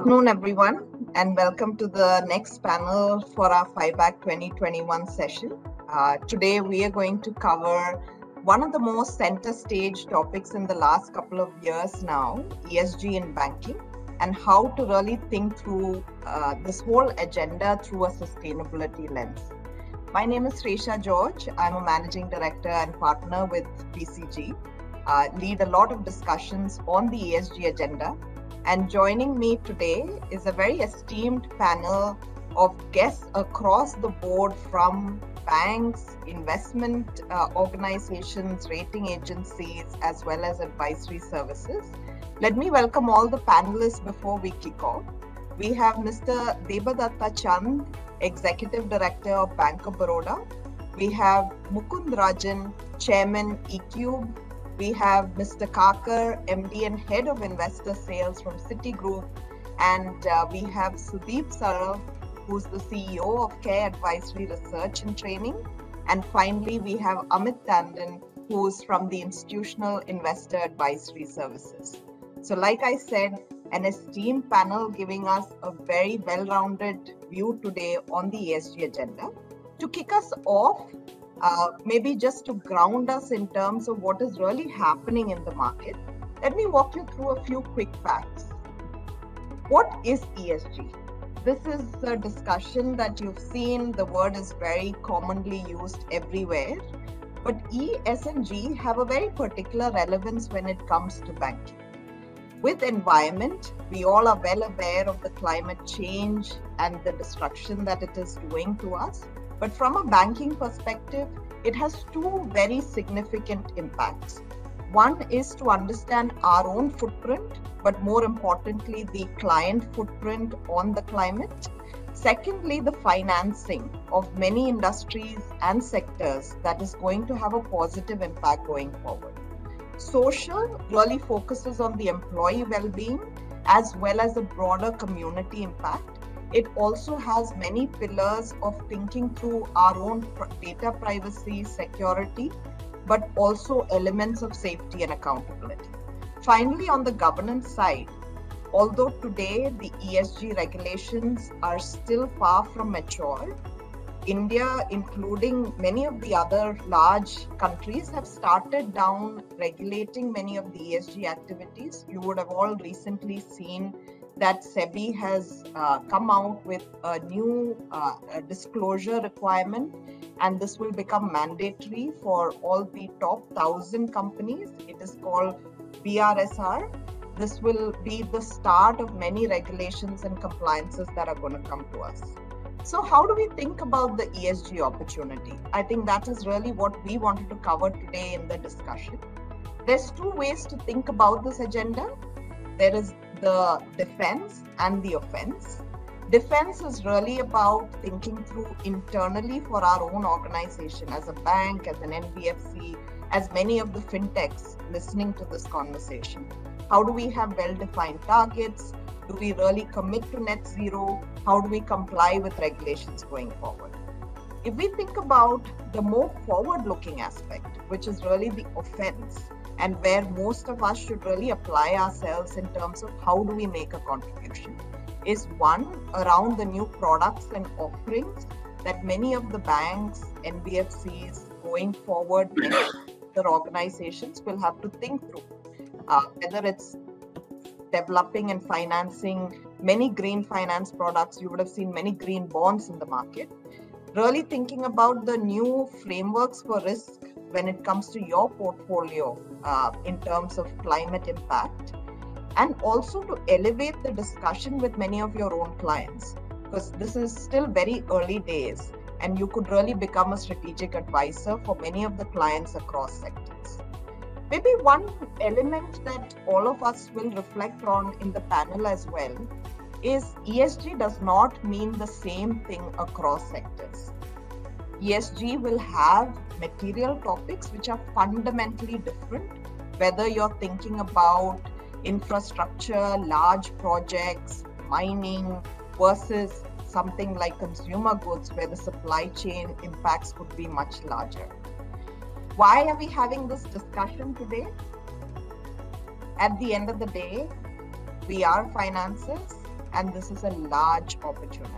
afternoon, everyone, and welcome to the next panel for our FIBAC 2021 session. Today, we are going to cover one of the most center stage topics in the last couple of years now, ESG in banking, and how to really think through this whole agenda through a sustainability lens. My name is Sreyssha George. I'm a managing director and partner with BCG, lead a lot of discussions on the ESG agenda. And joining me today is a very esteemed panel of guests across the board from banks, investment organizations, rating agencies, as well as advisory services. Let me welcome all the panelists before we kick off. We have Mr. Debadatta, Executive Director of Bank of Baroda. We have Mukund, Rajan, Chairman, eCube. We have Mr. Kakar, MD and Head of Investor Sales from Citigroup. And we have Sudip, Sural, who's the CEO of Care Advisory Research and Training. And finally, we have Amit Tandon, who's from the Institutional Investor Advisory Services. So like I said, an esteemed panel giving us a very well-rounded view today on the ESG agenda. To kick us off, maybe just to ground us in terms of what is really happening in the market, let me walk you through a few quick facts. What is ESG? This is a discussion that you've seen. The word is very commonly used everywhere, but E, S, and G have a very particular relevance when it comes to banking. With environment, we all are well aware of the climate change and the destruction that it is doing to us. But from a banking perspective, it has two very significant impacts. One is to understand our own footprint, but more importantly, the client footprint on the climate. Secondly, the financing of many industries and sectors that is going to have a positive impact going forward. Social really focuses on the employee well-being as well as the broader community impact. It also has many pillars of thinking through our own data privacy, security, but also elements of safety and accountability. Finally, on the governance side, although today the ESG regulations are still far from mature, India, including many of the other large countries, have started down regulating many of the ESG activities. You would have all recently seen that SEBI has come out with a new disclosure requirement, and this will become mandatory for all the top 1,000 companies. It is called BRSR. This will be the start of many regulations and compliances that are going to come to us. So how do we think about the ESG opportunity? I think that is really what we wanted to cover today in the discussion. There's two ways to think about this agenda. There is the defense and the offense. Defense is really about thinking through internally for our own organization as a bank, as an NBFC, as many of the fintechs listening to this conversation. How do we have well-defined targets? Do we really commit to net zero? How do we comply with regulations going forward? If we think about the more forward-looking aspect, which is really the offense, and where most of us should really apply ourselves in terms of how do we make a contribution, is one, around the new products and offerings that many of the banks, NBFCs going forward, and other organizations will have to think through. Whether it's developing and financing many green finance products, you would have seen many green bonds in the market. Really thinking about the new frameworks for risk when it comes to your portfolio in terms of climate impact, and also to elevate the discussion with many of your own clients, because this is still very early days and you could really become a strategic advisor for many of the clients across sectors. Maybe one element that all of us will reflect on in the panel as well is ESG does not mean the same thing across sectors. ESG will have material topics which are fundamentally different, whether you're thinking about infrastructure, large projects, mining, versus something like consumer goods where the supply chain impacts could be much larger. Why are we having this discussion today? At the end of the day, we are financiers and this is a large opportunity.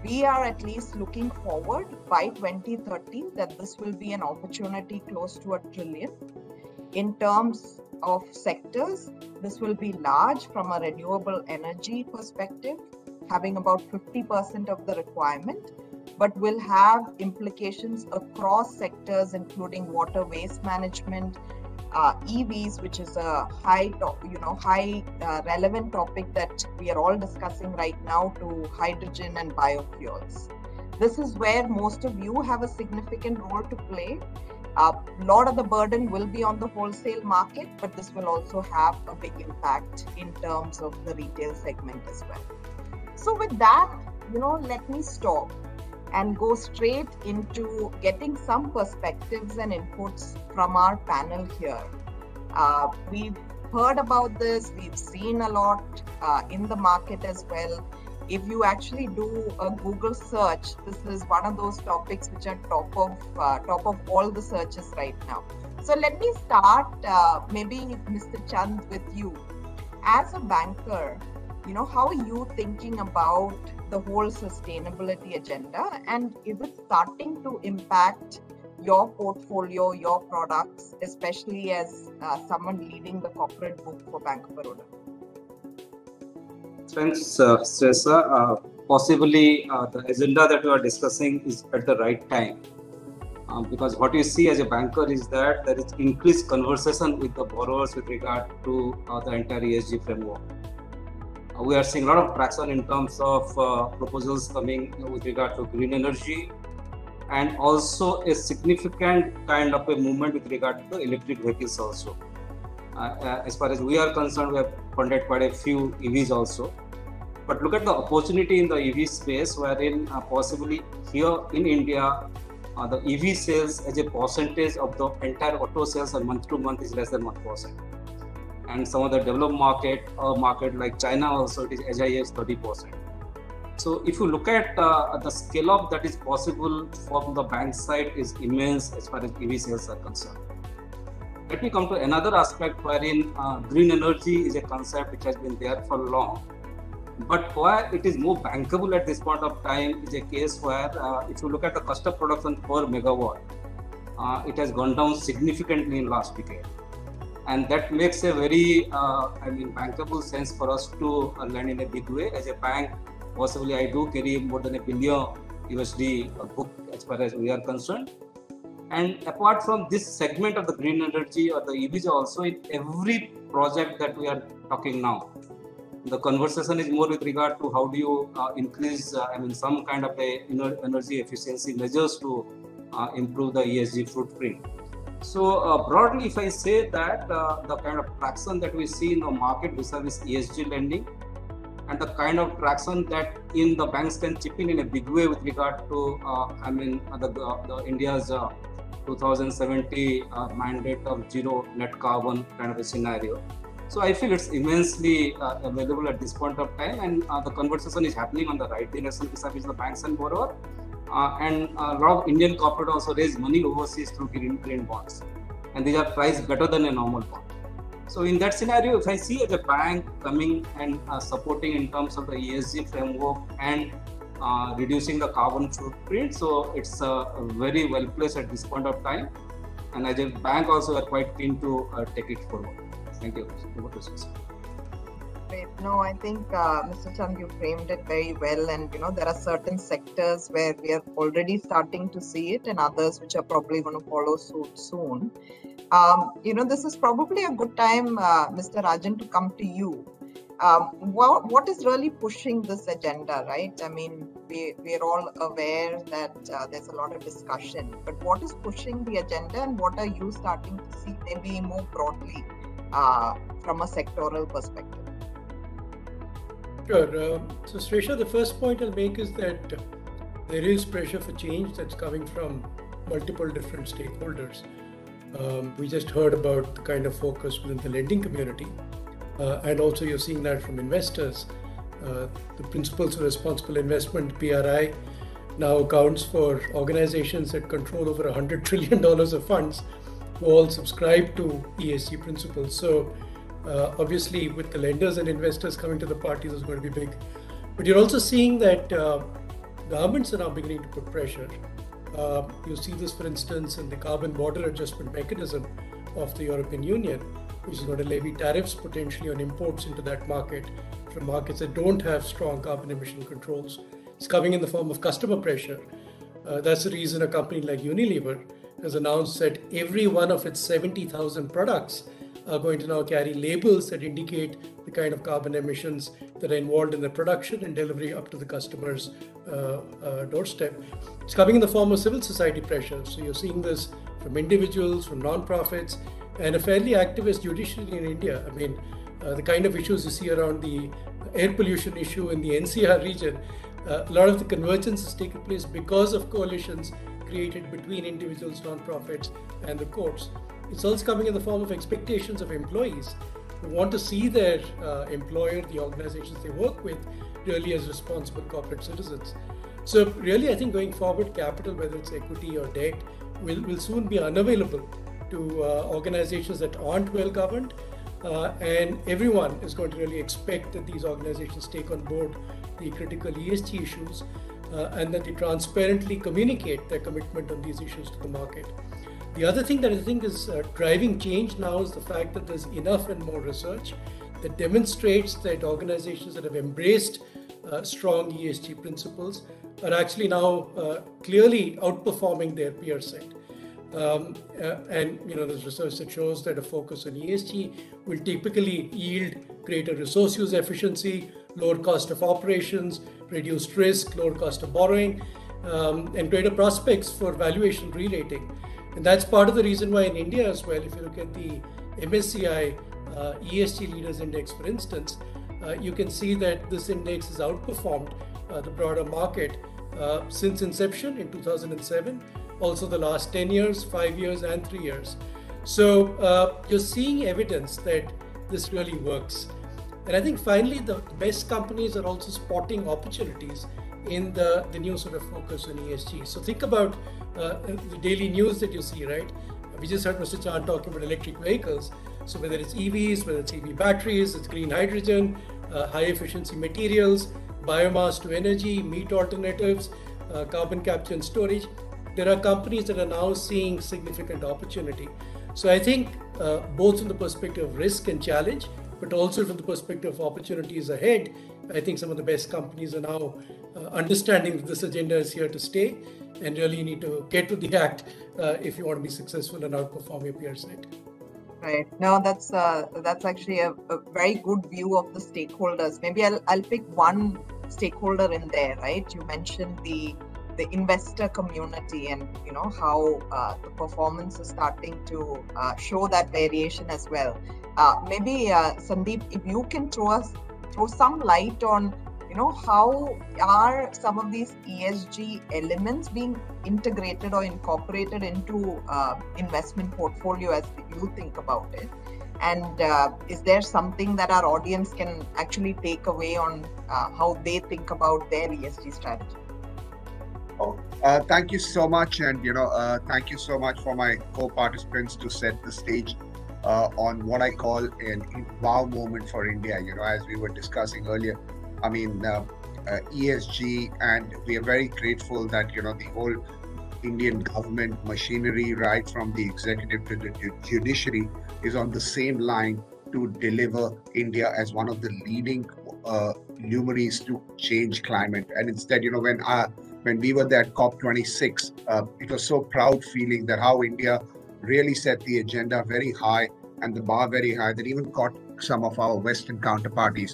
We are at least looking forward by 2030 that this will be an opportunity close to $1 trillion. In terms of sectors, this will be large from a renewable energy perspective, having about 50% of the requirement, but will have implications across sectors, including water waste management, EVs, which is a high relevant topic that we are all discussing right now, to hydrogen and biofuels. This is where most of you have a significant role to play. A lot of the burden will be on the wholesale market, but this will also have a big impact in terms of the retail segment as well. So with that, let me stop and go straight into getting some perspectives and inputs from our panel here. We've heard about this, we've seen a lot in the market as well. If you actually do a Google search, this is one of those topics which are top of all the searches right now. So let me start, maybe Mr. Chand, with you. As a banker, how are you thinking about the whole sustainability agenda, and is it starting to impact your portfolio, your products, especially as someone leading the corporate book for Bank of Baroda? Thanks, Sreyssha. Possibly the agenda that we are discussing is at the right time, because what you see as a banker is that there is increased conversation with the borrowers with regard to the entire ESG framework. We are seeing a lot of traction in terms of proposals coming with regard to green energy, and also a significant kind of a movement with regard to the electric vehicles also. As far as we are concerned, we have funded quite a few EVs also. But look at the opportunity in the EV space, wherein possibly here in India, the EV sales as a percentage of the entire auto sales on month to month is less than 1%. And some of the developed market like China also, it is as high as 30%. So if you look at the scale up that is possible from the bank side is immense as far as EV sales are concerned. Let me come to another aspect wherein green energy is a concept which has been there for long. But why it is more bankable at this point of time is a case where if you look at the cost of production per megawatt, it has gone down significantly in last decade. And that makes a very, bankable sense for us to lend in a big way. As a bank, possibly I do carry more than $1 billion USD book as far as we are concerned. And apart from this segment of the green energy or the EVs also, in every project that we are talking now, the conversation is more with regard to how do you increase, some kind of a energy efficiency measures to improve the ESG footprint. So broadly, if I say that the kind of traction that we see in the market vis-a-vis ESG lending, and the kind of traction that in the banks can chip in a big way with regard to, the India's 2070 mandate of zero net carbon kind of a scenario. So I feel it's immensely available at this point of time, and the conversation is happening on the right direction vis-a-vis the banks and borrower. And a lot of Indian corporate also raise money overseas through green bonds, and these are priced better than a normal bond. So in that scenario, if I see as a bank coming and supporting in terms of the ESG framework and reducing the carbon footprint, so it's very well placed at this point of time. And as a bank also are quite keen to take it forward. Thank you. Great. No, I think Mr. Chand, you framed it very well, and there are certain sectors where we are already starting to see it, and others which are probably going to follow suit soon. This is probably a good time, Mr. Rajan, to come to you. What is really pushing this agenda, right? I mean, we're all aware that there's a lot of discussion, but what is pushing the agenda, and what are you starting to see maybe more broadly from a sectoral perspective? Sure. So Sreyssha, the first point I'll make is that there is pressure for change that's coming from multiple different stakeholders. We just heard about the kind of focus within the lending community, and also you're seeing that from investors. The Principles of Responsible Investment, PRI, now accounts for organizations that control over $100 trillion of funds who all subscribe to ESG principles. So Obviously, with the lenders and investors coming to the party, is going to be big. But you're also seeing that governments are now beginning to put pressure. You see this, for instance, in the carbon border adjustment mechanism of the European Union, which is going to levy tariffs potentially on imports into that market from markets that don't have strong carbon emission controls. It's coming in the form of customer pressure. That's the reason a company like Unilever has announced that every one of its 70,000 products are going to now carry labels that indicate the kind of carbon emissions that are involved in the production and delivery up to the customer's doorstep. It's coming in the form of civil society pressure. So you're seeing this from individuals, from non-profits, and a fairly activist judiciary in India. I mean, the kind of issues you see around the air pollution issue in the NCR region, a lot of the convergence has taken place because of coalitions created between individuals, non-profits, and the courts. It's also coming in the form of expectations of employees who want to see their employer, the organizations they work with, really as responsible corporate citizens. So really, I think going forward, capital, whether it's equity or debt, will soon be unavailable to organizations that aren't well governed. And everyone is going to really expect that these organizations take on board the critical ESG issues and that they transparently communicate their commitment on these issues to the market. The other thing that I think is driving change now is the fact that there's enough and more research that demonstrates that organizations that have embraced strong ESG principles are actually now clearly outperforming their peer set. And there's research that shows that a focus on ESG will typically yield greater resource use efficiency, lower cost of operations, reduced risk, lower cost of borrowing, and greater prospects for valuation re-rating. And that's part of the reason why in India as well, if you look at the MSCI ESG Leaders Index, for instance, you can see that this index has outperformed the broader market since inception in 2007, also the last 10 years, 5 years, and 3 years. So you're seeing evidence that this really works. And I think finally, the best companies are also spotting opportunities in the new sort of focus on ESG. So think about the daily news that you see, right? We just heard Mr. Chan talking about electric vehicles. So whether it's EVs, whether it's EV batteries, it's green hydrogen, high efficiency materials, biomass to energy, meat alternatives, carbon capture and storage, there are companies that are now seeing significant opportunity. So I think both from the perspective of risk and challenge, but also from the perspective of opportunities ahead, I think some of the best companies are now understanding that this agenda is here to stay, and really you need to get to the act if you want to be successful and outperform your peer set. Right. No, that's actually a very good view of the stakeholders. Maybe I'll pick one stakeholder in there, right? You mentioned the investor community, and how the performance is starting to show that variation as well. Maybe Sundeep, if you can throw some light on how are some of these ESG elements being integrated or incorporated into investment portfolio as you think about it, and is there something that our audience can actually take away on how they think about their ESG strategy? Thank you so much, and thank you so much for my co-participants to set the stage on what I call an wow moment for India. As we were discussing earlier, I mean ESG, and we are very grateful that the whole Indian government machinery, right from the executive to the judiciary, is on the same line to deliver India as one of the leading luminaries to change climate. And instead, when we were there at COP26, it was so proud feeling that how India really set the agenda very high and the bar very high that even caught some of our Western counterparties,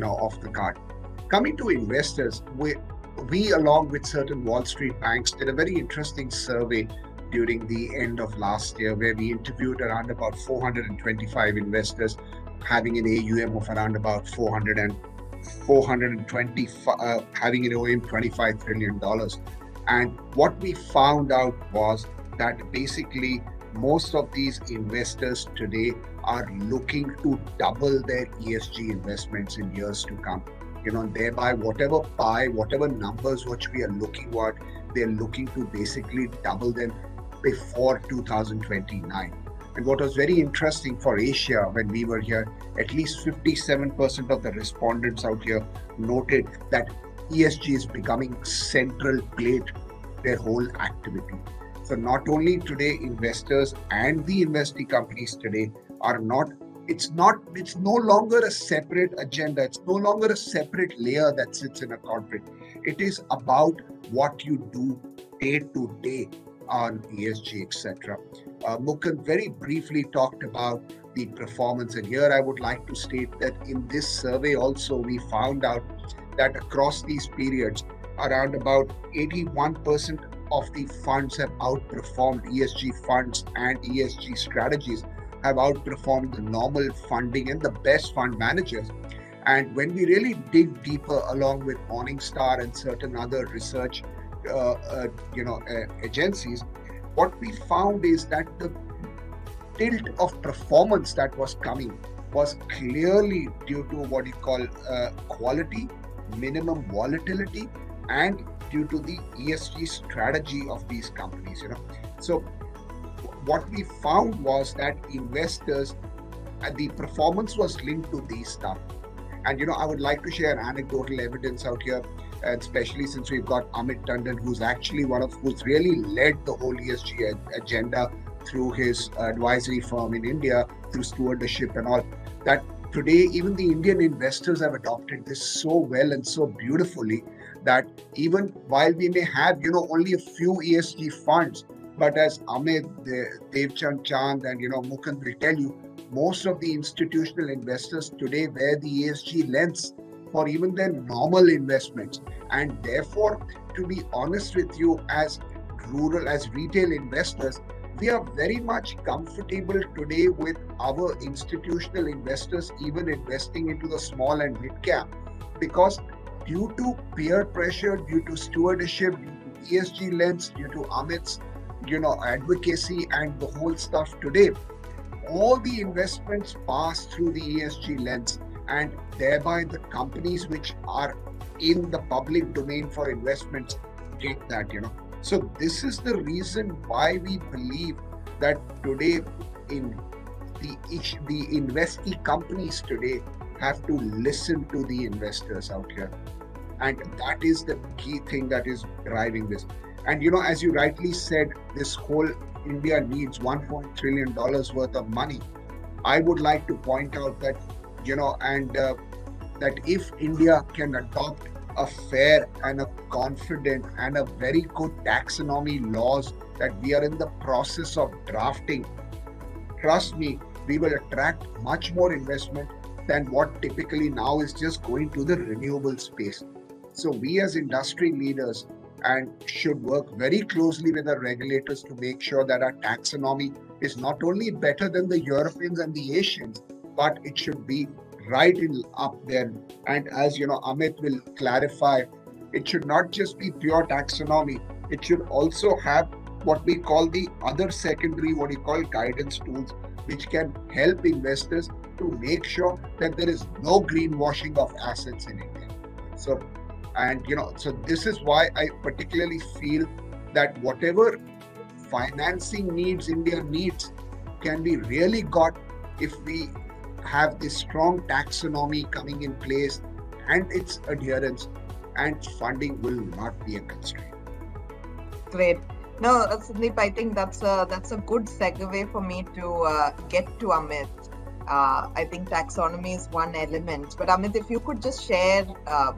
off the guard. Coming to investors, we along with certain Wall Street banks did a very interesting survey during the end of last year, where we interviewed around about 425 investors having an AUM of around about 425, having an AUM $25 trillion. And what we found out was that basically most of these investors today are looking to double their ESG investments in years to come. Thereby whatever numbers which we are looking at, they're looking to basically double them before 2029. And what was very interesting for Asia when we were here, at least 57% of the respondents out here noted that ESG is becoming central plate their whole activity. So not only today investors and the investee companies today are not, it's no longer a separate agenda. It's no longer a separate layer that sits in a corporate. It is about what you do day to day on ESG, etc. Mukund very briefly talked about the performance, and here I would like to state that in this survey also we found out that across these periods, around about 81% of the funds have outperformed ESG funds, and ESG strategies have outperformed the normal funding and the best fund managers. And when we really dig deeper, along with Morningstar and certain other research agencies, what we found is that the tilt of performance that was coming was clearly due to what you call quality, minimum volatility, and due to the ESG strategy of these companies. So what we found was that investors, the performance was linked to these stuff. And I would like to share anecdotal evidence out here, and especially since we've got Amit Tandon, who's actually who's really led the whole ESG agenda through his advisory firm in India, through stewardship and all, that today even the Indian investors have adopted this so well and so beautifully that even while we may have, only a few ESG funds, but as Amit, Dave Chand and, Mukund will tell you, most of the institutional investors today wear the ESG lens for even their normal investments. And therefore, to be honest with you, as retail investors, we are very much comfortable today with our institutional investors even investing into the small and mid cap, because due to peer pressure, due to stewardship, due to ESG lens, due to Amit's advocacy and the whole stuff today, all the investments pass through the ESG lens, and thereby the companies which are in the public domain for investments get that. So this is the reason why we believe that today in the investee companies today have to listen to the investors out here, and that is the key thing that is driving this. And as you rightly said, this whole India needs $1 trillion worth of money. I would like to point out that that if India can adopt a fair and a confident and a very good taxonomy laws that we are in the process of drafting, trust me, we will attract much more investment than what typically now is just going to the renewable space. So we as industry leaders and should work very closely with our regulators to make sure that our taxonomy is not only better than the Europeans and the Asians, but it should be right up there. And as Amit will clarify, it should not just be pure taxonomy. It should also have what we call the other secondary, what you call guidance tools, which can help investors to make sure that there is no greenwashing of assets in India. So this is why I particularly feel that whatever financing needs India needs can be really got if we have this strong taxonomy coming in place and its adherence, and funding will not be a constraint. Great. No, Sundeep, I think that's a good segue for me to get to Amit. I think taxonomy is one element, but Amit, if you could just share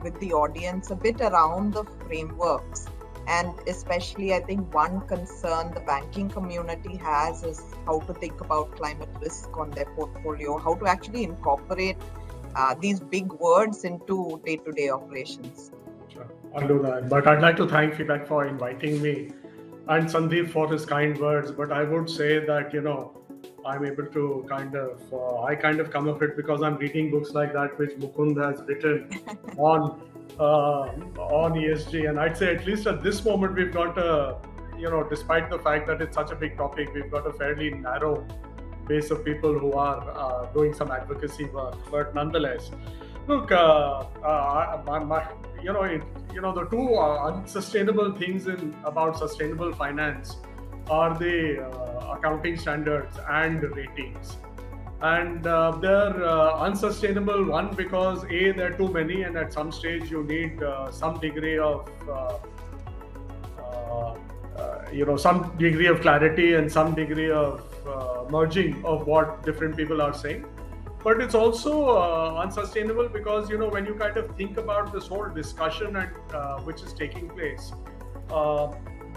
with the audience a bit around the frameworks, and especially I think one concern the banking community has is how to think about climate risk on their portfolio, how to actually incorporate these big words into day-to-day operations. Sure, I'll do that. But I'd like to thank FIBAC for inviting me, and Sundeep for his kind words. But I would say that, I'm able to I come of it because I'm reading books like that which Mukund has written on ESG. And I'd say at least at this moment, we've got despite the fact that it's such a big topic, we've got a fairly narrow base of people who are doing some advocacy work. But nonetheless, look, the two unsustainable things about sustainable finance are the accounting standards and ratings. And they're unsustainable, one, because A, there are too many, and at some stage you need some degree of some degree of clarity and some degree of merging of what different people are saying. But it's also unsustainable because, when you kind of think about this whole discussion and which is taking place,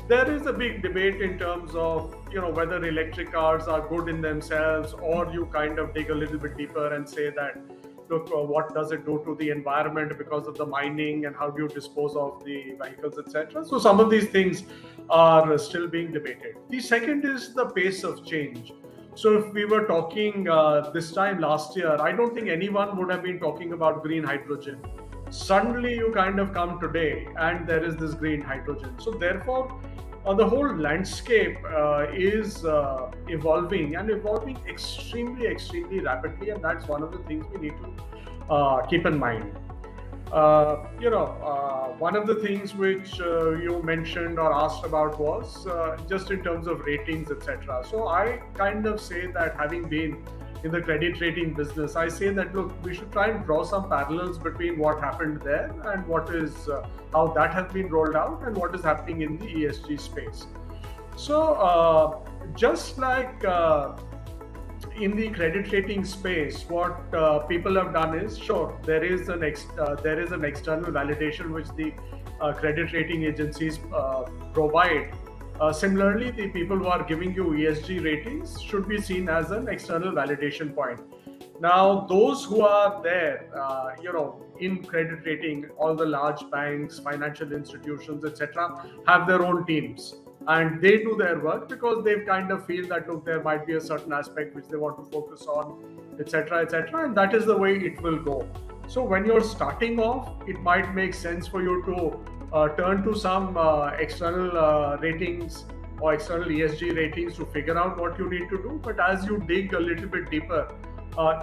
there is a big debate in terms of, whether electric cars are good in themselves, or you kind of dig a little bit deeper and say that, look, what does it do to the environment because of the mining, and how do you dispose of the vehicles, etc. So some of these things are still being debated. The second is the pace of change. So if we were talking this time last year, I don't think anyone would have been talking about green hydrogen. Suddenly you kind of come today and there is this green hydrogen. So therefore, the whole landscape is evolving extremely, extremely rapidly. And that's one of the things we need to keep in mind. One of the things which you mentioned or asked about was just in terms of ratings, etc. So I kind of say that, having been in the credit rating business, I say that, look, we should try and draw some parallels between what happened there and what is how that has been rolled out and what is happening in the ESG space. So just like in the credit rating space, what people have done is, sure, there is an external validation which the credit rating agencies provide. Similarly, the people who are giving you ESG ratings should be seen as an external validation point. Now, those who are there, in credit rating, all the large banks, financial institutions, etc., have their own teams. And they do their work because they kind of feel that, look, there might be a certain aspect which they want to focus on, etc., etc., and that is the way it will go. So when you're starting off, it might make sense for you to turn to some external ratings or external ESG ratings to figure out what you need to do. But as you dig a little bit deeper,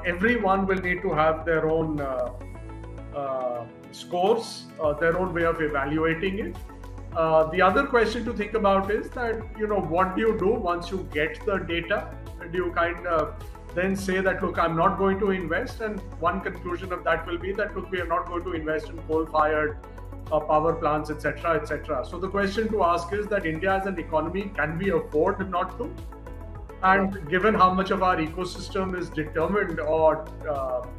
everyone will need to have their own scores, their own way of evaluating it. The other question to think about is that, what do you do once you get the data? Do you kind of then say that, look, I'm not going to invest? And one conclusion of that will be that, look, we are not going to invest in coal-fired power plants, etc., etc. So the question to ask is that, India as an economy, can we afford not to? And given how much of our ecosystem is determined or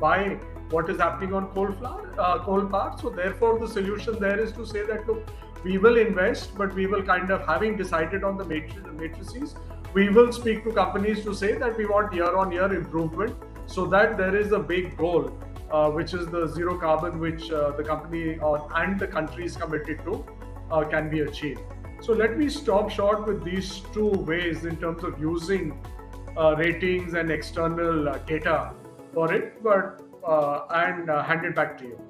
by what is happening on coal power, so therefore the solution there is to say that, look, we will invest, but we will kind of, having decided on the matrices, we will speak to companies to say that we want year-on-year improvement, so that there is a big goal, which is the zero carbon, which the company and the country is committed to, can be achieved. So let me stop short with these two ways in terms of using ratings and external data for it, but and hand it back to you.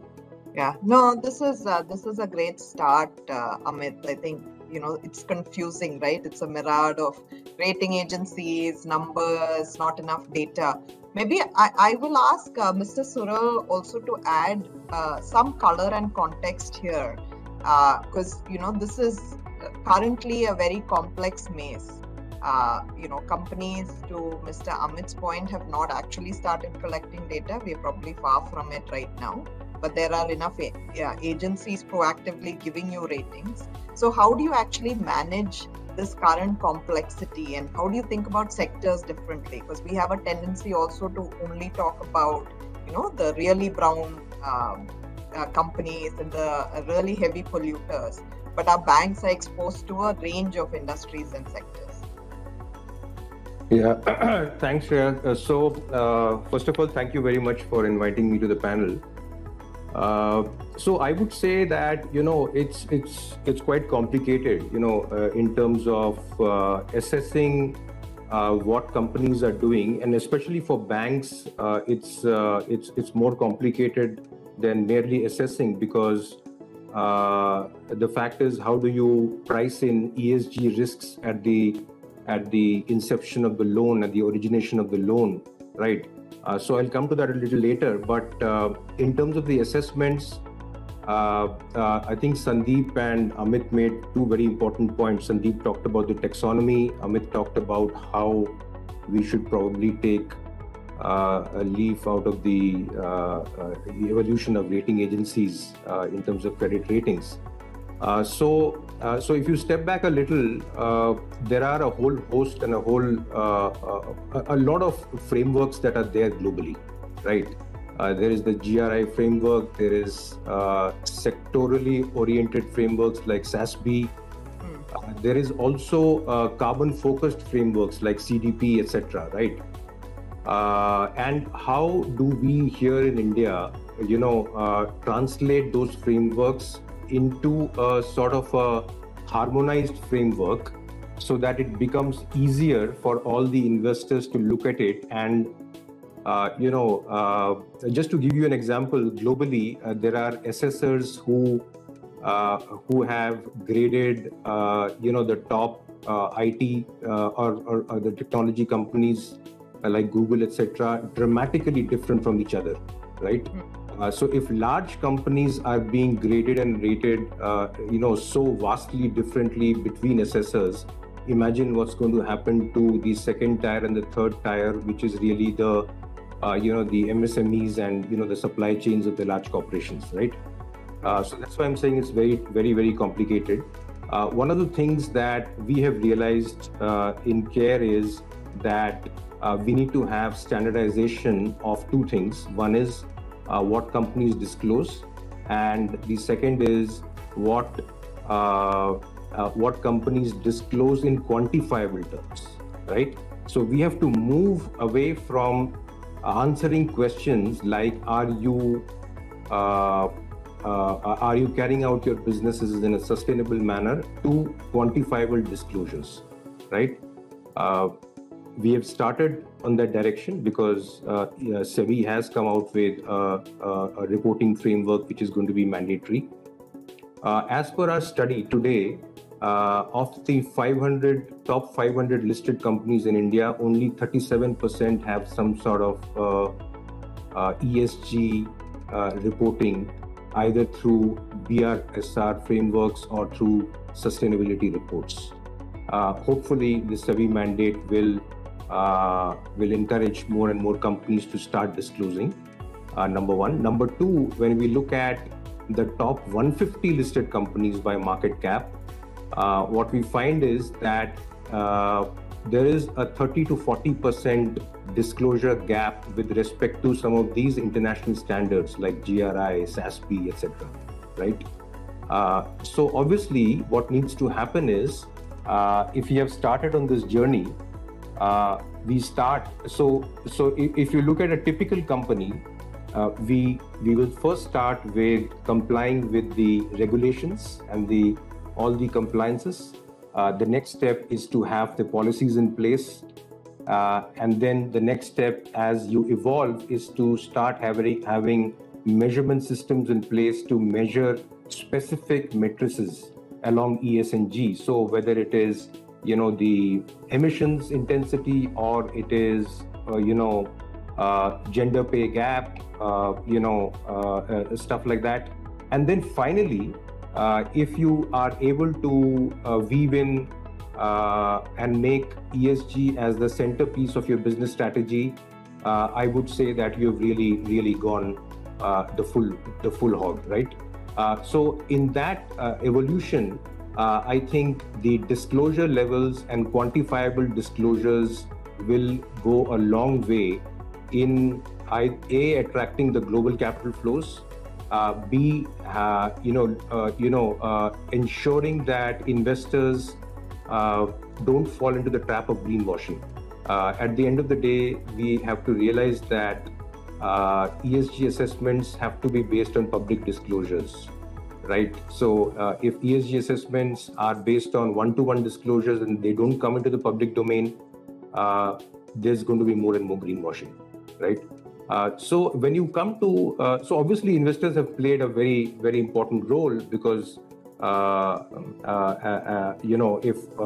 Yeah, no, this is a great start, Amit. I think, it's confusing, right? It's a myriad of rating agencies, numbers, not enough data. Maybe I will ask Mr. Sural also to add some color and context here, because, this is currently a very complex maze. Companies, to Mr. Amit's point, have not actually started collecting data. We're probably far from it right now. But there are enough agencies proactively giving you ratings. So how do you actually manage this current complexity, and how do you think about sectors differently? Because we have a tendency also to only talk about, the really brown companies and the really heavy polluters. But our banks are exposed to a range of industries and sectors. Yeah, thanks, Shreya. So first of all, thank you very much for inviting me to the panel. So I would say that, it's quite complicated, in terms of assessing what companies are doing, and especially for banks, it's more complicated than merely assessing, because the fact is, how do you price in ESG risks at the inception of the loan, at the origination of the loan, right? So I'll come to that a little later, but in terms of the assessments, I think Sundeep and Amit made two very important points. Sundeep talked about the taxonomy. Amit talked about how we should probably take a leaf out of the evolution of rating agencies in terms of credit ratings. So if you step back a little, there are a whole host and a lot of frameworks that are there globally, right? There is the GRI framework. There is sectorally oriented frameworks like SASB. There is also carbon-focused frameworks like CDP, etc. Right? And how do we here in India, translate those frameworks into a sort of a harmonized framework so that it becomes easier for all the investors to look at it? And just to give you an example, globally there are assessors who have graded the top IT or the technology companies like Google, etc., dramatically different from each other, right? So if large companies are being graded and rated, so vastly differently between assessors, imagine what's going to happen to the second tier and the third tier, which is really the the MSMEs and the supply chains of the large corporations, right? So that's why I'm saying it's very, very, very complicated. One of the things that we have realized in CARE is that we need to have standardization of two things. One is what companies disclose, and the second is what companies disclose in quantifiable terms, right? So we have to move away from answering questions like are you carrying out your businesses in a sustainable manner to quantifiable disclosures, right? We have started on that direction because SEBI has come out with a reporting framework which is going to be mandatory. As per our study today, of the top 500 listed companies in India, only 37% have some sort of ESG reporting, either through BRSR frameworks or through sustainability reports. Hopefully, the SEBI mandate will encourage more and more companies to start disclosing, number one. Number two, when we look at the top 150 listed companies by market cap, what we find is that there is a 30 to 40% disclosure gap with respect to some of these international standards like GRI, SASB, etc. Right? So obviously, what needs to happen is, if you have started on this journey, we start. So if you look at a typical company, we will first start with complying with the regulations and all the compliances. The next step is to have the policies in place. And then the next step as you evolve is to start having measurement systems in place to measure specific matrices along ESG. So whether it is, the emissions intensity, or it is, gender pay gap, stuff like that. And then finally, if you are able to weave in and make ESG as the centerpiece of your business strategy, I would say that you've really, really gone the full hog, right? So in that evolution, I think the disclosure levels and quantifiable disclosures will go a long way in A, attracting the global capital flows, B, ensuring that investors don't fall into the trap of greenwashing. At the end of the day, we have to realize that ESG assessments have to be based on public disclosures, right? So if ESG assessments are based on one-to-one disclosures and they don't come into the public domain, there's going to be more and more greenwashing, right? So when you come to, so obviously investors have played a very, very important role because,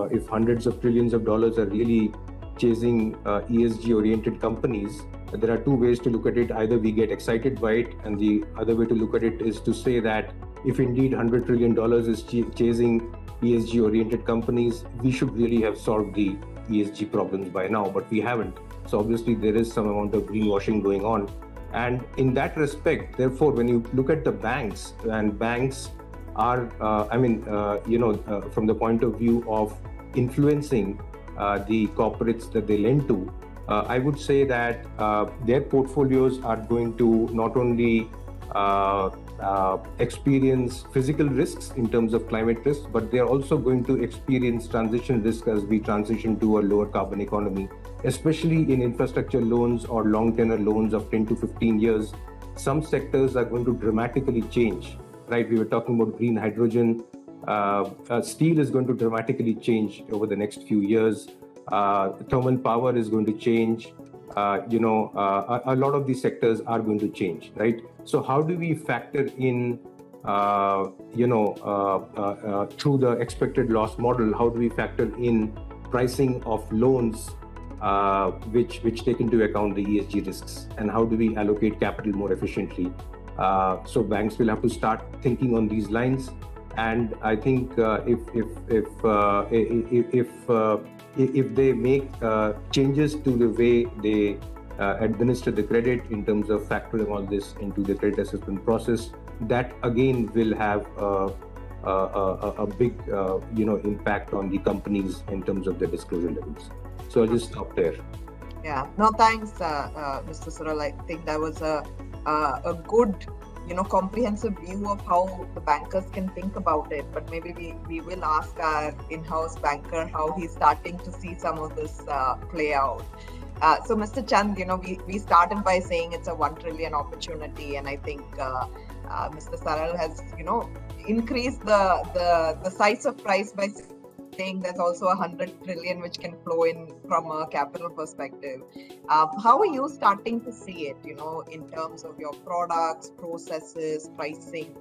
if hundreds of trillions of dollars are really chasing ESG-oriented companies, there are two ways to look at it. Either we get excited by it, and the other way to look at it is to say that if indeed $100 trillion is chasing ESG-oriented companies, we should really have solved the ESG problems by now, but we haven't. So obviously there is some amount of greenwashing going on. And in that respect, therefore, when you look at the banks, and banks are, from the point of view of influencing the corporates that they lend to, I would say that their portfolios are going to not only experience physical risks in terms of climate risks, but they're also going to experience transition risk as we transition to a lower carbon economy, especially in infrastructure loans or long tenor loans of 10 to 15 years. Some sectors are going to dramatically change, right? We were talking about green hydrogen. Steel is going to dramatically change over the next few years. Thermal power is going to change. A lot of these sectors are going to change, right? So how do we factor in, through the expected loss model, how do we factor in pricing of loans which take into account the ESG risks, and how do we allocate capital more efficiently? So banks will have to start thinking on these lines. And I think if they make changes to the way they administer the credit in terms of factoring all this into the credit assessment process, that again will have a big impact on the companies in terms of the disclosure levels. So I'll just stop there. Yeah, no, thanks, Mr. Sural. I think that was a good, comprehensive view of how the bankers can think about it. But maybe we will ask our in-house banker how he's starting to see some of this play out. So, Mr. Chand, we started by saying it's a 1 trillion opportunity, and I think Mr. Sural has, increased the size of price by saying there's also 100 trillion which can flow in from a capital perspective. How are you starting to see it, in terms of your products, processes, pricing?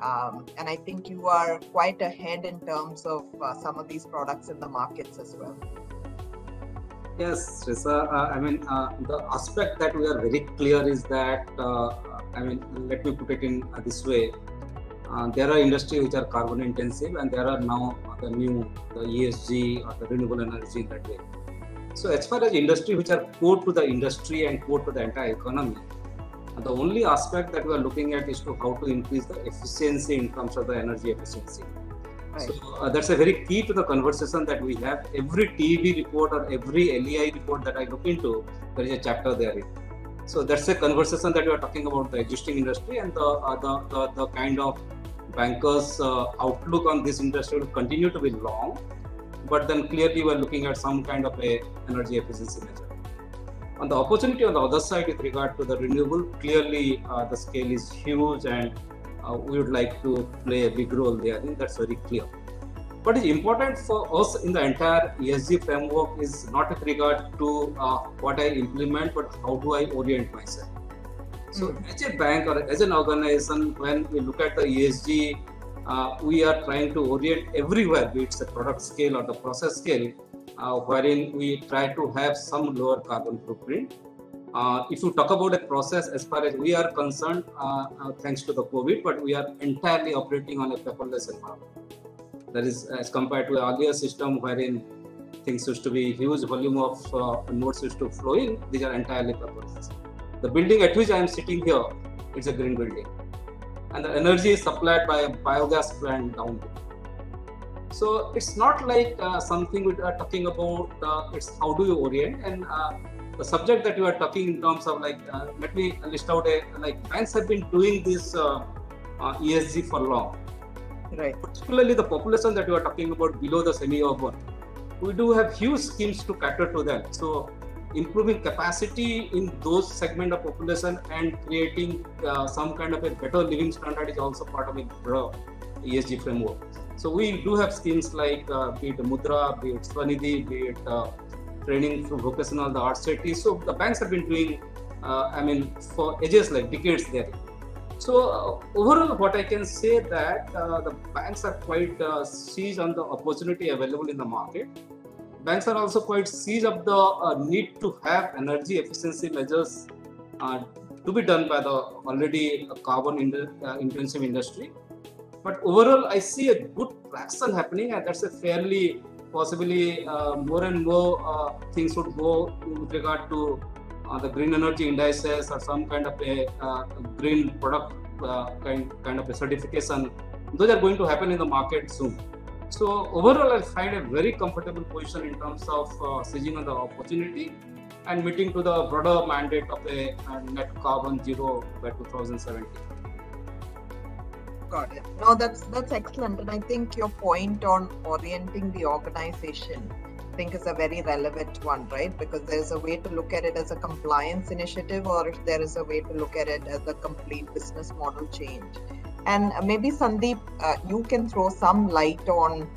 And I think you are quite ahead in terms of some of these products in the markets as well. Yes, Sreyssha. The aspect that we are very clear is that, let me put it in this way. There are industries which are carbon intensive, and there are now the ESG or the renewable energy in that way. So as far as industry which are core to the industry and core to the entire economy, the only aspect that we are looking at is to how to increase the efficiency in terms of the energy efficiency. Right. So that's a very key to the conversation that we have. Every TEB report or every LEI report that I look into, there is a chapter there. So that's a conversation that we are talking about the existing industry, and the kind of bankers' outlook on this industry will continue to be long, but then clearly we're looking at some kind of a energy efficiency measure. On the opportunity on the other side with regard to the renewable, clearly the scale is huge, and we would like to play a big role there. I think that's very clear. What is important for us in the entire ESG framework is not with regard to what I implement, but how do I orient myself. So as a bank or as an organization, when we look at the ESG, we are trying to orient everywhere, be it the product scale or the process scale, wherein we try to have some lower carbon footprint. If you talk about a process, as far as we are concerned, thanks to the COVID, but we are entirely operating on a paperless environment. That is, as compared to an earlier system wherein things used to be huge volume of notes used to flow in, these are entirely paperless. The building at which I am sitting here, it's a green building, and the energy is supplied by a biogas plant down there. So it's not like something we are talking about, it's how do you orient, and the subject that you are talking in terms of let me list out banks have been doing this ESG for long. Right. Particularly the population that you are talking about below the semi-urban, we do have huge schemes to cater to them. So improving capacity in those segment of population and creating some kind of a better living standard is also part of a broader ESG framework. So we do have schemes like be it Mudra, be it Swanidhi, be it training through vocational, the art city. So the banks have been doing, for ages, like decades there. So overall, what I can say that the banks are quite seized on the opportunity available in the market. Banks are also quite seized of the need to have energy efficiency measures to be done by the already carbon intensive industry. But overall, I see a good traction happening, and that's a fairly possibly more and more things would go with regard to the green energy indices or some kind of a green product kind of a certification. Those are going to happen in the market soon. So overall, I find a very comfortable position in terms of seizing on the opportunity and meeting to the broader mandate of a net carbon zero by 2070. Got it. No, that's excellent. And I think your point on orienting the organization, I think is a very relevant one, right? Because there's a way to look at it as a compliance initiative, or if there is a way to look at it as a complete business model change. And maybe Sundeep, you can throw some light on,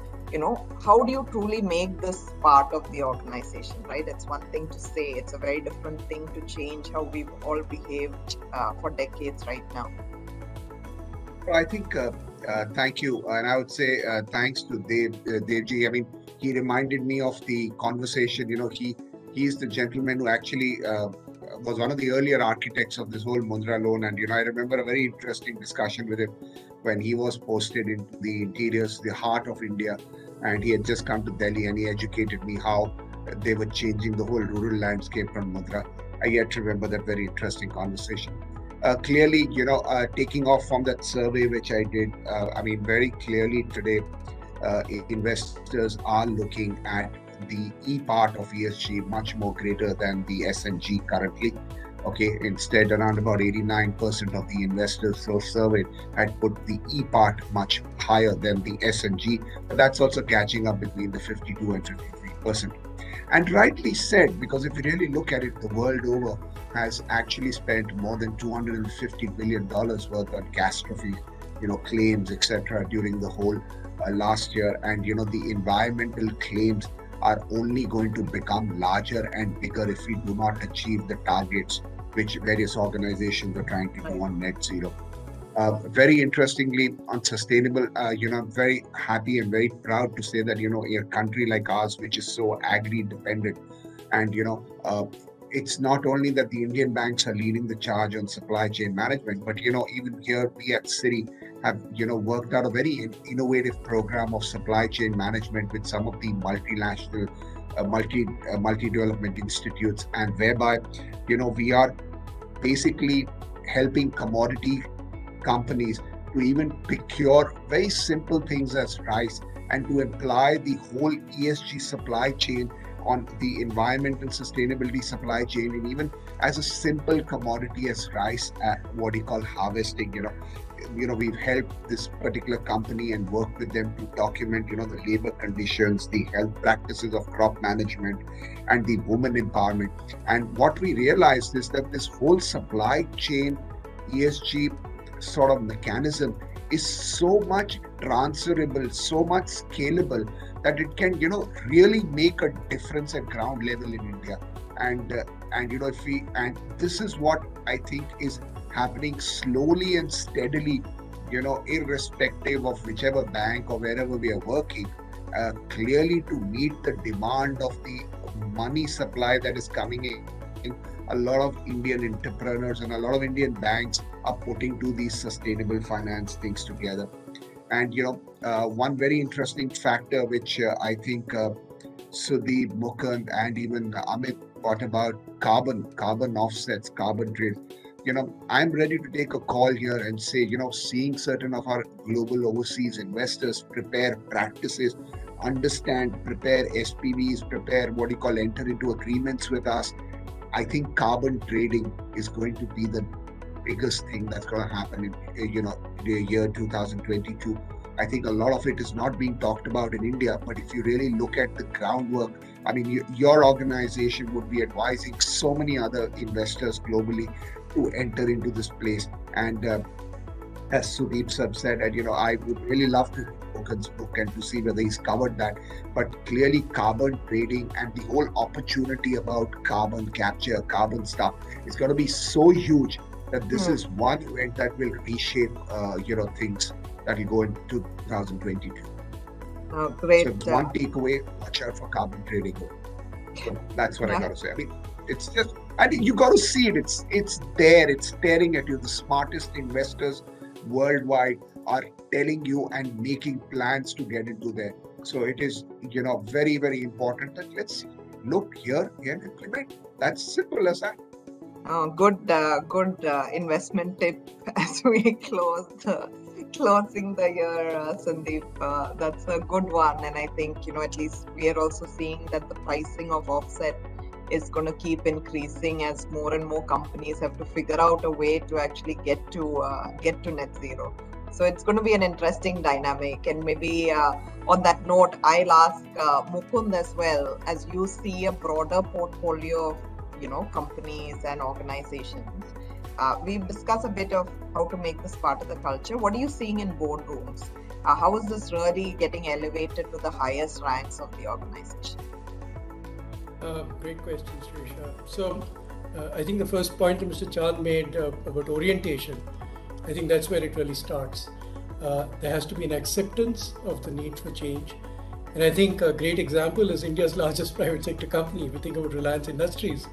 how do you truly make this part of the organization, right? It's one thing to say, it's a very different thing to change how we've all behaved for decades right now. I think, thank you. And I would say thanks to Devji. I mean, he reminded me of the conversation. He's the gentleman who actually was one of the earlier architects of this whole Mudra loan. And, I remember a very interesting discussion with him when he was posted into the interiors, the heart of India. And he had just come to Delhi, and he educated me how they were changing the whole rural landscape from Mudra. I yet remember that very interesting conversation. Clearly, taking off from that survey which I did, very clearly today, investors are looking at the E part of ESG much more greater than the S and G currently. Okay, instead, around about 89% of the investors so surveyed had put the E part much higher than the S and G, but that's also catching up between the 52 and 53%. And rightly said, because if you really look at it, the world over has actually spent more than $250 billion worth on catastrophe, claims, etc. during the whole last year. And, the environmental claims are only going to become larger and bigger if we do not achieve the targets which various organizations are trying to do on net zero. Very interestingly, on sustainable, I'm very happy and very proud to say that, a country like ours, which is so agri-dependent, and, it's not only that the Indian banks are leading the charge on supply chain management, but, even here we at Citi have, worked out a very innovative program of supply chain management with some of the multinational, multi-development institutes, and whereby, we are basically helping commodity companies to even procure very simple things as rice, and to apply the whole ESG supply chain on the environmental sustainability supply chain, and even as a simple commodity as rice, what you call harvesting. We've helped this particular company and worked with them to document, the labor conditions, the health practices of crop management, and the women empowerment. And what we realized is that this whole supply chain ESG sort of mechanism is so much transferable, so much scalable, that it can, really make a difference at ground level in India. And this is what I think is happening slowly and steadily, irrespective of whichever bank or wherever we are working, clearly to meet the demand of the money supply that is coming in. A lot of Indian entrepreneurs and a lot of Indian banks are putting to these sustainable finance things together. And, one very interesting factor, which I think Sudip, Mukund, and even Amit thought about carbon offsets, carbon trade. I'm ready to take a call here and say, seeing certain of our global overseas investors prepare practices, prepare SPVs, enter into agreements with us. I think carbon trading is going to be the biggest thing that's going to happen in, the year 2022. I think a lot of it is not being talked about in India, but if you really look at the groundwork, your organization would be advising so many other investors globally to enter into this place. And as Sudip said, and I would really love to Mukund's book and to see whether he's covered that. But clearly, carbon trading and the whole opportunity about carbon capture, carbon stuff is going to be so huge that this is one event that will reshape, things that will go into 2022. Great. So one takeaway: watch out for carbon trading. So that's what I got to say. It's just, I think you got to see it. It's there. It's staring at you. The smartest investors worldwide are telling you and making plans to get into there. So it is, very, very important that let's look here and implement. That's simple as that. Good investment tip as we closing the year, Sundeep. That's a good one, and I think at least we are also seeing that the pricing of offset is going to keep increasing as more and more companies have to figure out a way to actually get to net zero. So it's going to be an interesting dynamic. And maybe on that note, I'll ask Mukund as well, as you see a broader portfolio of companies and organizations. We've discussed a bit of how to make this part of the culture. What are you seeing in boardrooms? How is this really getting elevated to the highest ranks of the organization? Great question, Sreyssha. So I think the first point that Mr. Chand made about orientation, I think that's where it really starts. There has to be an acceptance of the need for change. And I think a great example is India's largest private sector company. If you think about Reliance Industries,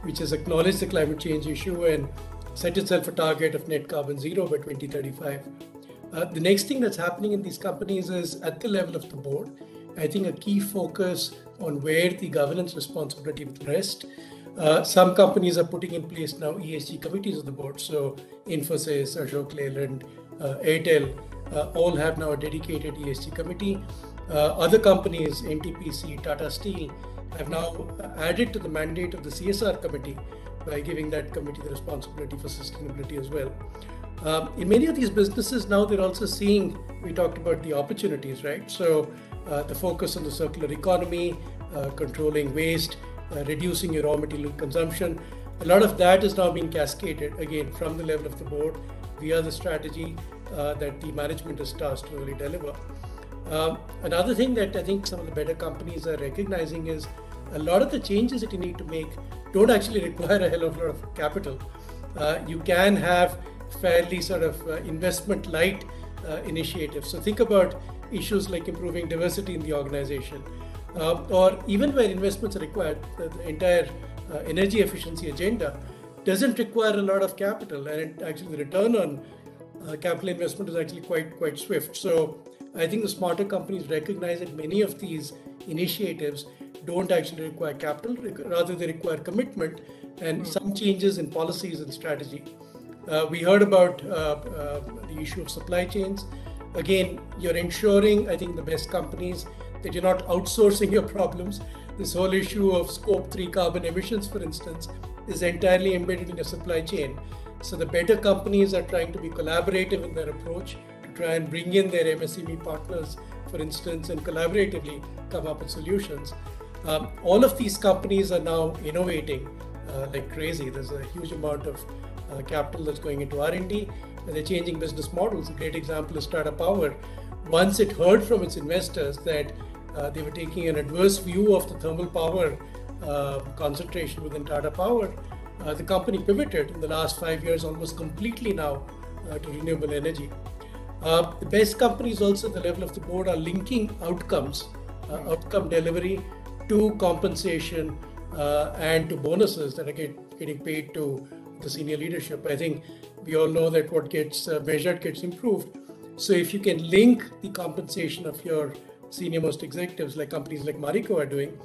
which has acknowledged the climate change issue and set itself a target of net carbon zero by 2035. The next thing that's happening in these companies is at the level of the board, I think a key focus on where the governance responsibility would rest. Some companies are putting in place now ESG committees of the board. So Infosys, Ashok Leyland, Airtel, all have now a dedicated ESG committee. Other companies, NTPC, Tata Steel, have now added to the mandate of the CSR committee by giving that committee the responsibility for sustainability as well. In many of these businesses now, they're also seeing, we talked about the opportunities, right? So the focus on the circular economy, controlling waste, reducing your raw material consumption. A lot of that is now being cascaded, again, from the level of the board via the strategy that the management is tasked to really deliver. Another thing that I think some of the better companies are recognizing is a lot of the changes that you need to make don't actually require a hell of a lot of capital. You can have fairly sort of investment light initiatives. So think about issues like improving diversity in the organization, or even where investments are required. The entire energy efficiency agenda doesn't require a lot of capital, and actually the return on capital investment is actually quite swift. So I think the smarter companies recognize that many of these initiatives don't actually require capital, rather they require commitment and some changes in policies and strategy. We heard about the issue of supply chains. Again, you're ensuring, I think, the best companies that you're not outsourcing your problems. This whole issue of scope 3 carbon emissions, for instance, is entirely embedded in your supply chain. So the better companies are trying to be collaborative in their approach, to try and bring in their MSME partners, for instance, and collaboratively come up with solutions. All of these companies are now innovating like crazy. There's a huge amount of capital that's going into R&D, and they're changing business models. A great example is Tata Power. Once it heard from its investors that they were taking an adverse view of the thermal power concentration within Tata Power, the company pivoted in the last 5 years almost completely now to renewable energy. The best companies also at the level of the board are linking outcomes, outcome delivery to compensation and to bonuses that are getting paid to the senior leadership. I think we all know that what gets measured gets improved. So if you can link the compensation of your senior most executives, like companies like Marico are doing,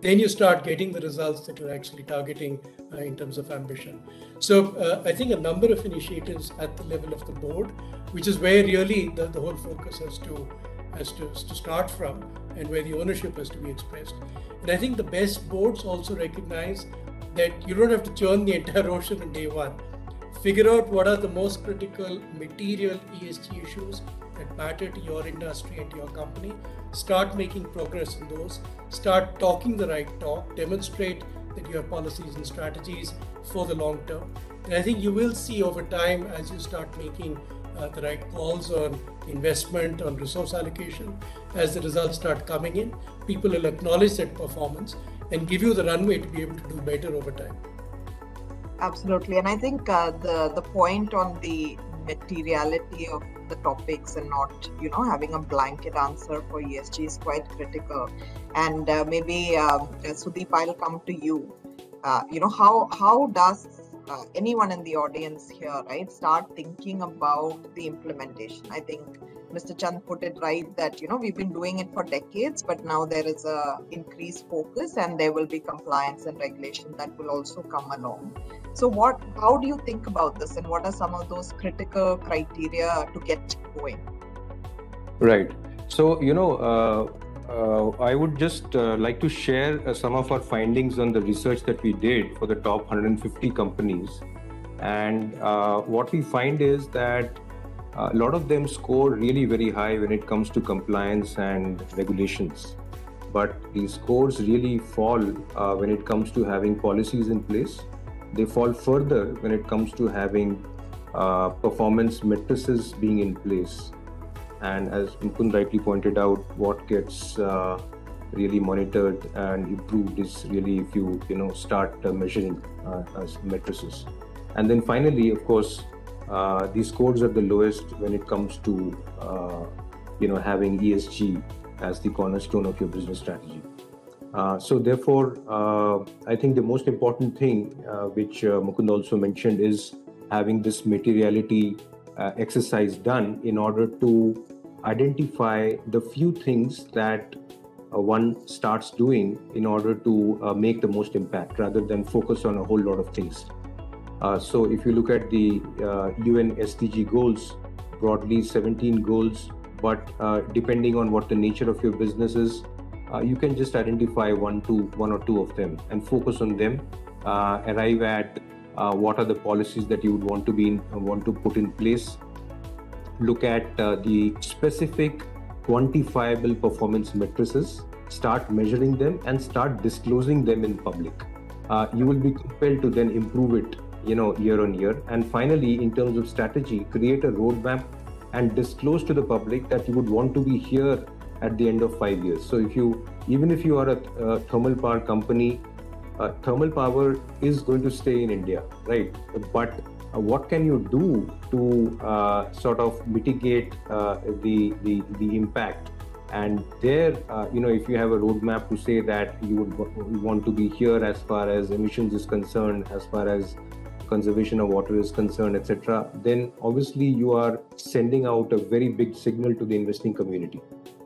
then you start getting the results that you're actually targeting in terms of ambition. So I think a number of initiatives at the level of the board, which is where really the whole focus has to start from, and where the ownership has to be expressed. And I think the best boards also recognize that you don't have to churn the entire ocean on day one. Figure out what are the most critical material ESG issues that matter to your industry and to your company. Start making progress in those. Start talking the right talk. Demonstrate that you have policies and strategies for the long term. And I think you will see over time, as you start making the right calls on investment, on resource allocation, as the results start coming in, people will acknowledge that performance and give you the runway to be able to do better over time. Absolutely. And I think the point on the materiality of the topics and not, having a blanket answer for ESG is quite critical. And maybe Sudip, I'll come to you. How does anyone in the audience here, right, start thinking about the implementation. I think Mr. Chand put it right that, we've been doing it for decades, but now there is a increased focus and there will be compliance and regulation that will also come along. So how do you think about this, and what are some of those critical criteria to get going? Right. So, I would just like to share some of our findings on the research that we did for the top 150 companies. And what we find is that a lot of them score really very high when it comes to compliance and regulations. But the scores really fall when it comes to having policies in place. They fall further when it comes to having performance matrices being in place. And as Mukund rightly pointed out, what gets really monitored and improved is really if you start measuring as matrices. And then finally, of course, these scores are the lowest when it comes to having ESG as the cornerstone of your business strategy. So therefore, I think the most important thing, which Mukund also mentioned, is having this materiality exercise done in order to identify the few things that one starts doing in order to make the most impact, rather than focus on a whole lot of things. So if you look at the UN SDG goals, broadly 17 goals, but depending on what the nature of your business is, you can just identify one or two of them and focus on them, arrive at what are the policies that you would want to put in place, look at the specific quantifiable performance matrices, start measuring them and start disclosing them in public. You will be compelled to then improve it year on year. And finally, in terms of strategy, create a roadmap and disclose to the public that you would want to be here at the end of 5 years. So even if you are a thermal power company, thermal power is going to stay in India, right? But what can you do to sort of mitigate the impact? And there, if you have a roadmap to say that you would want to be here as far as emissions is concerned, as far as conservation of water is concerned, etc., then obviously you are sending out a very big signal to the investing community,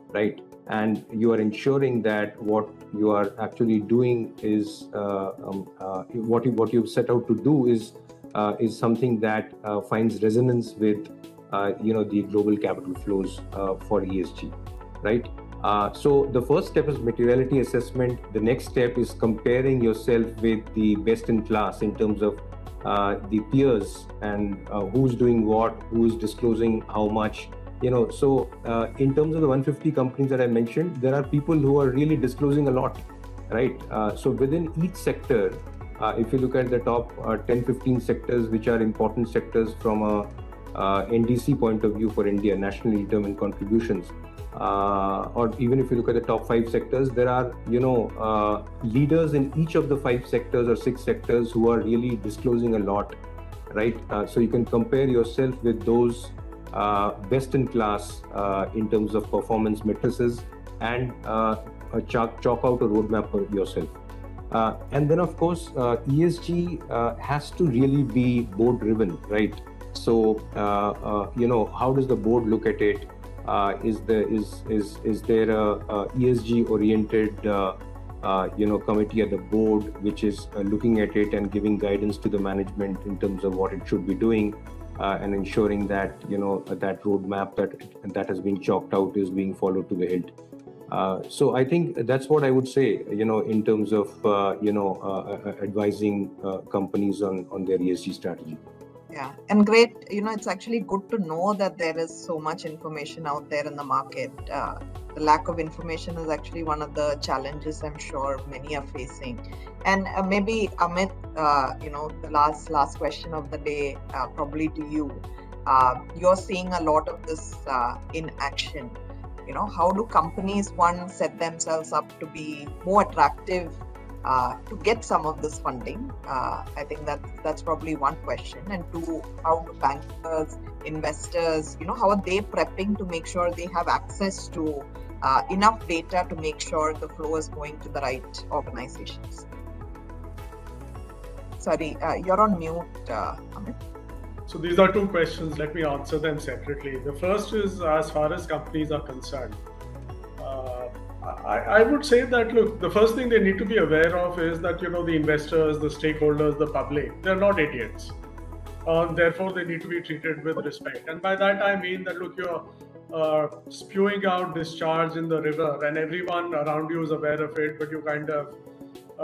right? And you are ensuring that what you are actually doing is what you've set out to do is something that finds resonance with the global capital flows for ESG, right? So the first step is materiality assessment. The next step is comparing yourself with the best in class in terms of the peers and who's doing what, who is disclosing how much. So in terms of the 150 companies that I mentioned, there are people who are really disclosing a lot, right? So within each sector, if you look at the top 10-15 sectors, which are important sectors from a NDC point of view for India, nationally determined contributions, or even if you look at the top 5 sectors, there are leaders in each of the 5 sectors or 6 sectors who are really disclosing a lot, right? So you can compare yourself with those best in class in terms of performance matrices and chalk out a roadmap for yourself. And then, of course, ESG has to really be board driven, right? So how does the board look at it? Is there a ESG oriented committee at the board which is looking at it and giving guidance to the management in terms of what it should be doing, and ensuring that that roadmap that has been chalked out is being followed to the hilt. So I think that's what I would say, in terms of advising companies on their ESG strategy. Yeah, and great. It's actually good to know that there is so much information out there in the market. The lack of information is actually one of the challenges I'm sure many are facing. And maybe Amit, the last question of the day, probably to you. You're seeing a lot of this in action. How do companies, one, set themselves up to be more attractive to get some of this funding? I think that's probably one question. And two, how do bankers, investors, how are they prepping to make sure they have access to enough data to make sure the flow is going to the right organizations? Sorry, you're on mute, Amit. So these are two questions. Let me answer them separately. The first is, as far as companies are concerned, I would say that, look, the first thing they need to be aware of is that, the investors, the stakeholders, the public, they're not idiots. Therefore, they need to be treated with respect. And by that, I mean that, look, you're spewing out discharge in the river and everyone around you is aware of it, but you kind of,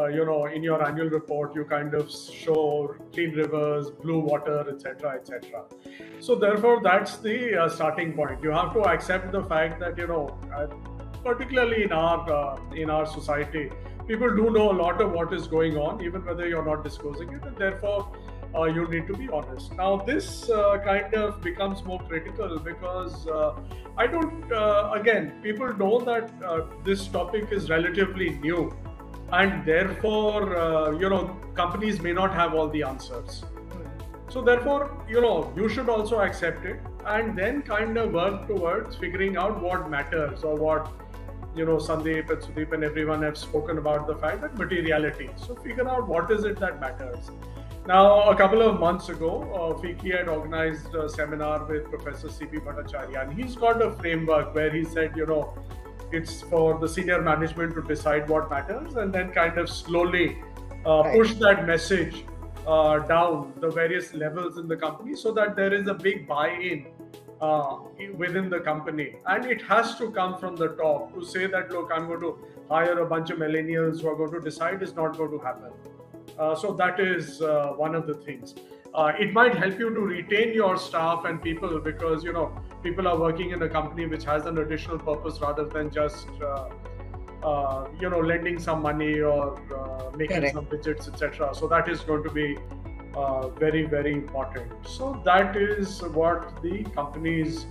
in your annual report, you kind of show clean rivers, blue water, etc., etc. So therefore, that's the starting point. You have to accept the fact that, particularly in our society, people do know a lot of what is going on, even whether you're not disclosing it, and therefore you need to be honest. Now, this kind of becomes more critical because people know that this topic is relatively new, and therefore, companies may not have all the answers. So therefore, you should also accept it and then kind of work towards figuring out what matters, or what, Sundeep and Sudip and everyone have spoken about the fact that materiality. So figure out what is it that matters. Now, a couple of months ago, FICCI had organized a seminar with Professor C.B. Bhattacharya, and he's got a framework where he said, it's for the senior management to decide what matters and then kind of slowly push that message down the various levels in the company so that there is a big buy-in within the company. And it has to come from the top. To say that, look, I'm going to hire a bunch of millennials who are going to decide is not going to happen. So that is one of the things. It might help you to retain your staff and people because, people are working in a company which has an additional purpose rather than just, lending some money or making some widgets, etc. So that is going to be very, very important. So that is what the companies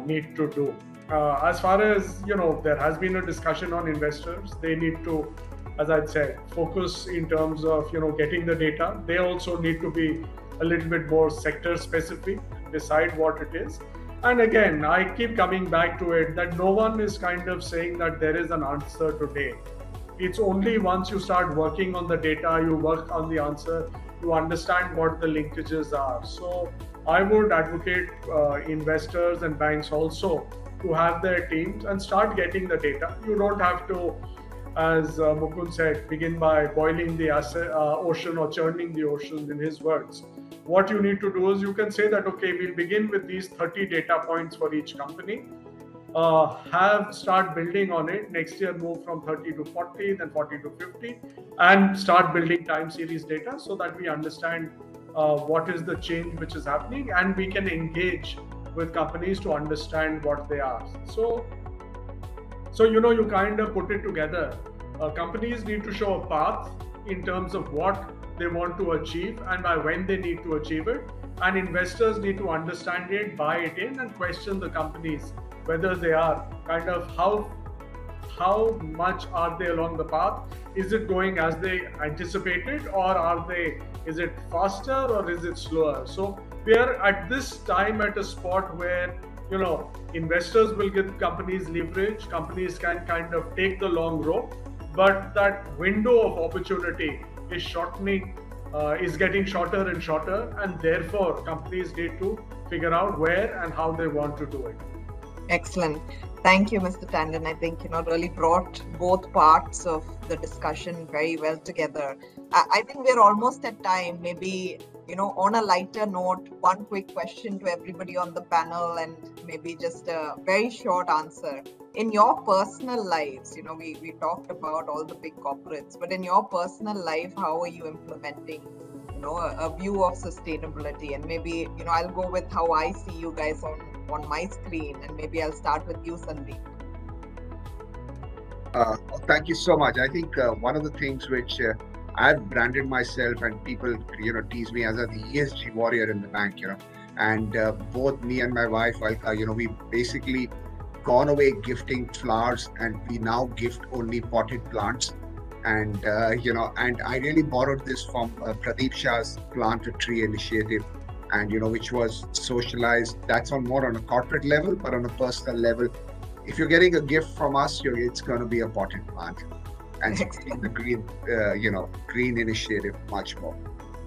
need to do. As far as, there has been a discussion on investors, they need to, as I'd said, focus in terms of, getting the data. They also need to be a little bit more sector specific, decide what it is. And again, I keep coming back to it that no one is kind of saying that there is an answer today. It's only once you start working on the data, you work on the answer, you understand what the linkages are. So I would advocate investors and banks also to have their teams and start getting the data. You don't have to, as Mukund said, begin by boiling the ocean or churning the ocean, in his words. What you need to do is you can say that, okay, we'll begin with these 30 data points for each company, start building on it. Next year, move from 30 to 40, then 40 to 50, and start building time series data so that we understand what is the change which is happening, and we can engage with companies to understand what they are. So you kind of put it together. Companies need to show a path in terms of what they want to achieve and by when they need to achieve it. And investors need to understand it, buy it in, and question the companies whether they are kind of how much are they along the path? Is it going as they anticipated, or is it faster or is it slower? So we are at this time at a spot where investors will give companies leverage, companies can kind of take the long rope, but that window of opportunity is shortening, is getting shorter and shorter, and therefore companies need to figure out where and how they want to do it. Excellent. Thank you, Mr. Tandon. I think, really brought both parts of the discussion very well together. I think we're almost at time. Maybe, on a lighter note, one quick question to everybody on the panel, and maybe just a very short answer. In your personal lives, we talked about all the big corporates, but in your personal life, how are you implementing, a view of sustainability? And maybe, I'll go with how I see you guys on my screen, and maybe I'll start with you, Sundeep. Thank you so much. I think one of the things which I've branded myself, and people, tease me as the ESG warrior in the bank, and both me and my wife, we basically gone away gifting flowers, and we now gift only potted plants. And, and I really borrowed this from Pradeep Shah's Plant a Tree initiative, and, which was socialized. That's more on a corporate level, but on a personal level, if you're getting a gift from us, it's going to be a potted plant. and spreading the green initiative much more.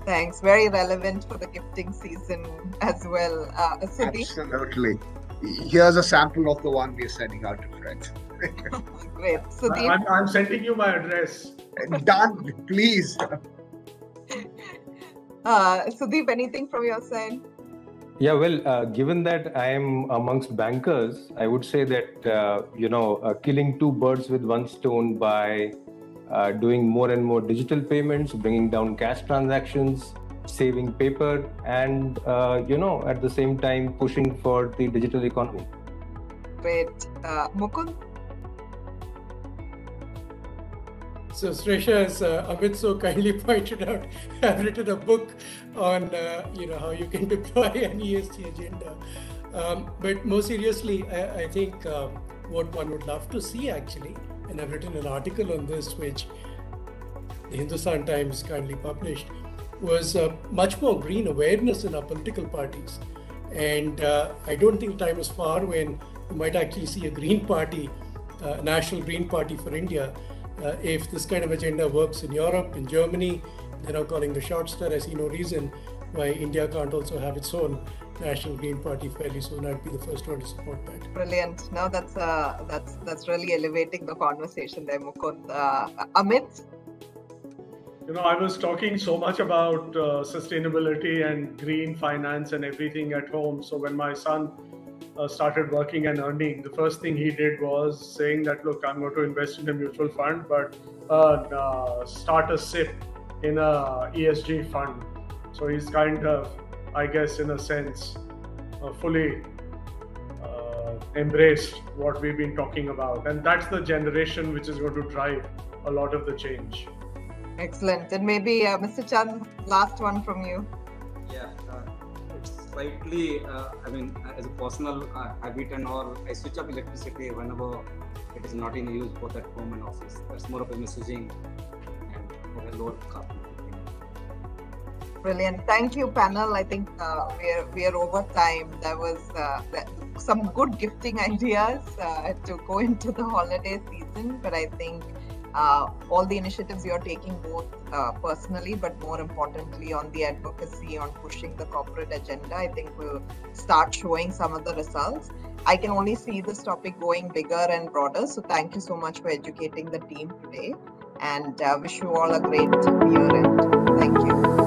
Thanks. Very relevant for the gifting season as well. Sudip? Absolutely. Here's a sample of the one we're sending out to friends. Great. Sudip? I'm sending you my address. Done, please. Sudip, anything from your side? Yeah, well, given that I am amongst bankers, I would say that, killing two birds with one stone by doing more and more digital payments, bringing down cash transactions, saving paper, and, at the same time, pushing for the digital economy. Great. Mukund? So Sreyssha, as Amit so kindly pointed out, I've written a book on how you can deploy an ESG agenda. But more seriously, I think what one would love to see actually, and I've written an article on this, which the Hindustan Times kindly published, was much more green awareness in our political parties. And I don't think the time is far when you might actually see a Green Party, National Green Party for India. If this kind of agenda works in Europe, in Germany, they're now calling the shots there. I see no reason why India can't also have its own National Green Party fairly soon. I'd be the first one to support that. Brilliant. No, that's really elevating the conversation there, Mukund. Amit? I was talking so much about sustainability and green finance and everything at home. So when my son started working and earning, the first thing he did was saying that, look, I'm going to invest in a mutual fund, but start a SIP in a ESG fund. So he's kind of, I guess, in a sense, fully embraced what we've been talking about. And that's the generation which is going to drive a lot of the change. Excellent. And maybe Mr. Chand, last one from you. Yeah, it's slightly, as a personal habit and all, I switch off electricity whenever it is not in use, both at home and office. That's more of a messaging and for a lower carbon. Brilliant. Thank you, panel. I think we are over time. There was some good gifting ideas to go into the holiday season, but I think all the initiatives you're taking, both personally, but more importantly on the advocacy, on pushing the corporate agenda, I think will start showing some of the results. I can only see this topic going bigger and broader. So thank you so much for educating the team today, and wish you all a great year end. Thank you.